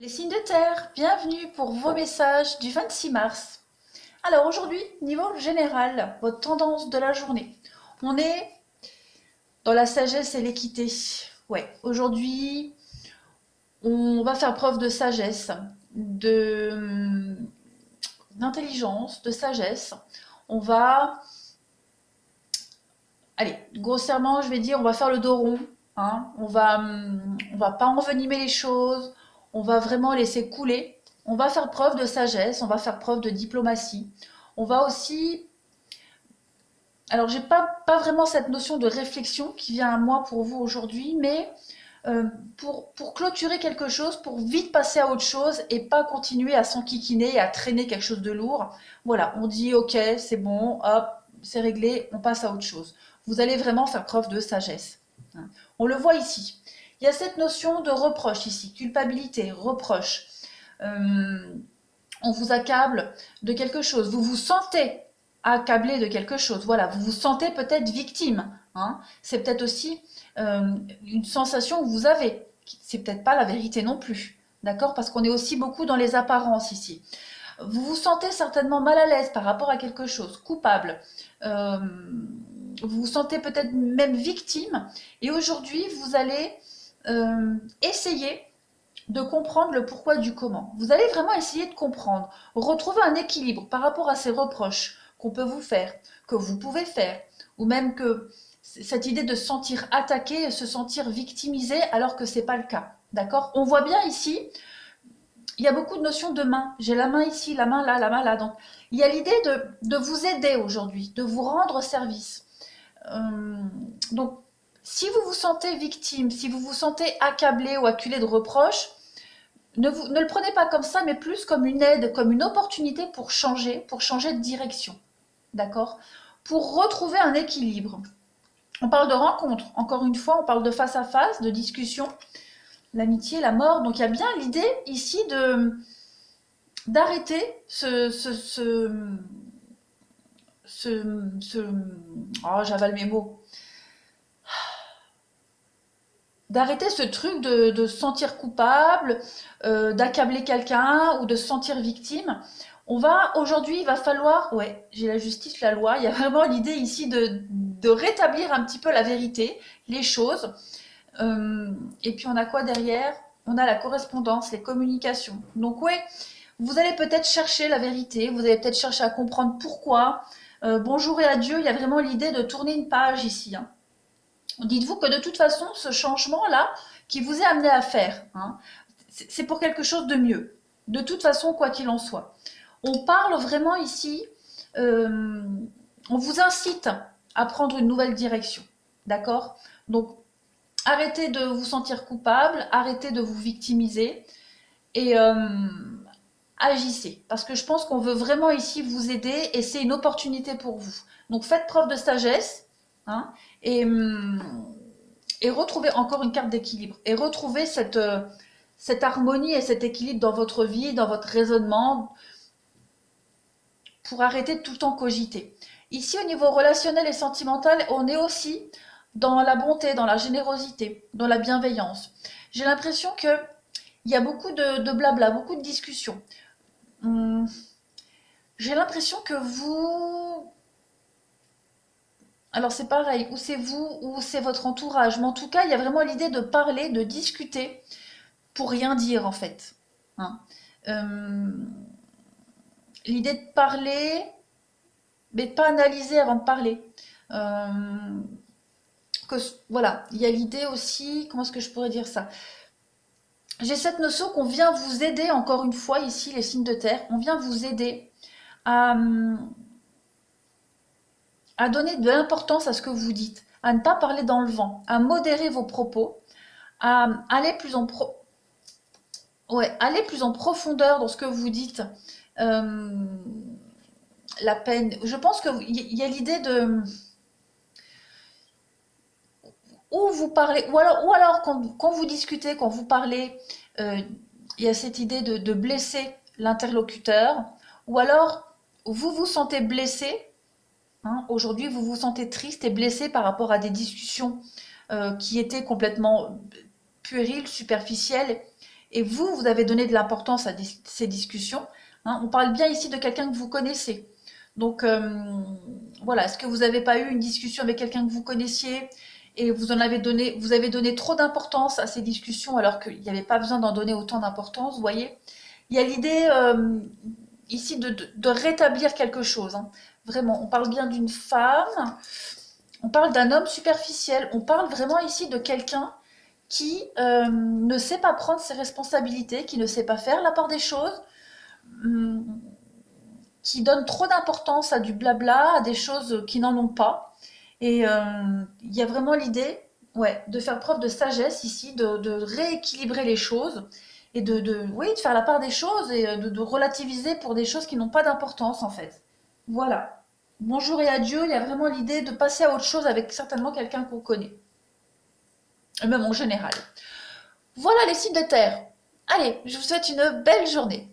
Les signes de terre, bienvenue pour vos messages du 26 mars. Alors aujourd'hui, niveau général, votre tendance de la journée. On est dans la sagesse et l'équité. Ouais, aujourd'hui, on va faire preuve de sagesse, d'intelligence, de sagesse. On va, allez, grossièrement, je vais dire, on va faire le dos rond. Hein. On va pas envenimer les choses. On va vraiment laisser couler. On va faire preuve de sagesse. On va faire preuve de diplomatie. On va aussi, alors j'ai pas vraiment cette notion de réflexion qui vient à moi pour vous aujourd'hui, mais euh, pour clôturer quelque chose, pour vite passer à autre chose et pas continuer à s'enquiquiner et à traîner quelque chose de lourd. Voilà, on dit ok, c'est bon, hop, c'est réglé, on passe à autre chose. Vous allez vraiment faire preuve de sagesse. Hein. On le voit ici. Il y a cette notion de reproche ici, culpabilité, reproche. Euh, on vous accable de quelque chose, vous vous sentez accablé de quelque chose, voilà, vous vous sentez peut-être victime, hein. C'est peut-être aussi une sensation que vous avez, c'est peut-être pas la vérité non plus, d'accord, parce qu'on est aussi beaucoup dans les apparences ici. Vous vous sentez certainement mal à l'aise par rapport à quelque chose, coupable, euh, vous vous sentez peut-être même victime, et aujourd'hui vous allez essayer de comprendre le pourquoi du comment. Vous allez vraiment essayer de comprendre, retrouver un équilibre par rapport à ces reproches qu'on peut vous faire, que vous pouvez faire, ou même que cette idée de se sentir attaqué et se sentir victimisé alors que c'est pas le cas. D'accord. On voit bien ici, il y a beaucoup de notions de main. J'ai la main ici, la main là, la main là. Donc il y a l'idée de vous aider aujourd'hui, de vous rendre service. Euh, donc si vous vous sentez victime, si vous vous sentez accablé ou acculé de reproches, ne le prenez pas comme ça, mais plus comme une aide, comme une opportunité pour changer de direction. D'accord. Pour retrouver un équilibre. On parle de rencontre, encore une fois, on parle de face à face, de discussion, l'amitié, la mort. Donc il y a bien l'idée ici d'arrêter ce oh, j'avale mes mots. D'arrêter ce truc de se sentir coupable, d'accabler quelqu'un ou de se sentir victime. Aujourd'hui, il va falloir, ouais, j'ai la justice, la loi, il y a vraiment l'idée ici de rétablir un petit peu la vérité, les choses. Et puis on a quoi derrière? On a la correspondance, les communications. Donc ouais, vous allez peut-être chercher la vérité, vous allez peut-être chercher à comprendre pourquoi. Bonjour et adieu, il y a vraiment l'idée de tourner une page ici. Hein. Dites-vous que de toute façon, ce changement-là qui vous est amené à faire, hein, c'est pour quelque chose de mieux. De toute façon, quoi qu'il en soit. On parle vraiment ici, euh, on vous incite à prendre une nouvelle direction. D'accord. Donc, arrêtez de vous sentir coupable, arrêtez de vous victimiser et agissez. Parce que je pense qu'on veut vraiment ici vous aider et c'est une opportunité pour vous. Donc, faites preuve de sagesse, hein, et, et retrouver encore une carte d'équilibre et retrouver cette harmonie et cet équilibre dans votre vie, dans votre raisonnement, pour arrêter de tout le temps cogiter. Ici, au niveau relationnel et sentimental, on est aussi dans la bonté, dans la générosité, dans la bienveillance. J'ai l'impression qu'il y a beaucoup de blabla, beaucoup de discussions. Hum, J'ai l'impression que vous... Alors c'est pareil, ou c'est vous, ou c'est votre entourage. Mais en tout cas, il y a vraiment l'idée de parler, de discuter, pour rien dire en fait. Hein. Euh, L'idée de parler, mais de pas analyser avant de parler. Euh, que, voilà, il y a l'idée aussi, comment est-ce que je pourrais dire ça? J'ai cette notion qu'on vient vous aider, encore une fois, ici, les signes de terre, on vient vous aider à, à donner de l'importance à ce que vous dites, à ne pas parler dans le vent, à modérer vos propos, à aller ouais, aller plus en profondeur dans ce que vous dites. Euh, la peine. Je pense qu'il y a l'idée de où vous parlez, ou alors quand vous discutez, quand vous parlez, euh, il y a cette idée de blesser l'interlocuteur, ou alors vous vous sentez blessé, hein, aujourd'hui vous vous sentez triste et blessé par rapport à des discussions qui étaient complètement puériles, superficielles, et vous, vous avez donné de l'importance à ces discussions. Hein. On parle bien ici de quelqu'un que vous connaissez. Donc voilà, est-ce que vous n'avez pas eu une discussion avec quelqu'un que vous connaissiez et vous avez donné trop d'importance à ces discussions alors qu'il n'y avait pas besoin d'en donner autant d'importance, vous voyez? Il y a l'idée ici de rétablir quelque chose. Hein. Vraiment, on parle bien d'une femme, on parle d'un homme superficiel, on parle vraiment ici de quelqu'un qui ne sait pas prendre ses responsabilités, qui ne sait pas faire la part des choses, hum, qui donne trop d'importance à du blabla, à des choses qui n'en ont pas. Et il y a vraiment l'idée, ouais, de faire preuve de sagesse ici, de rééquilibrer les choses et oui, de faire la part des choses et de relativiser pour des choses qui n'ont pas d'importance en fait. Voilà. Bonjour et adieu, il y a vraiment l'idée de passer à autre chose avec certainement quelqu'un qu'on connaît, et même en général. Voilà les signes de terre. Allez, je vous souhaite une belle journée.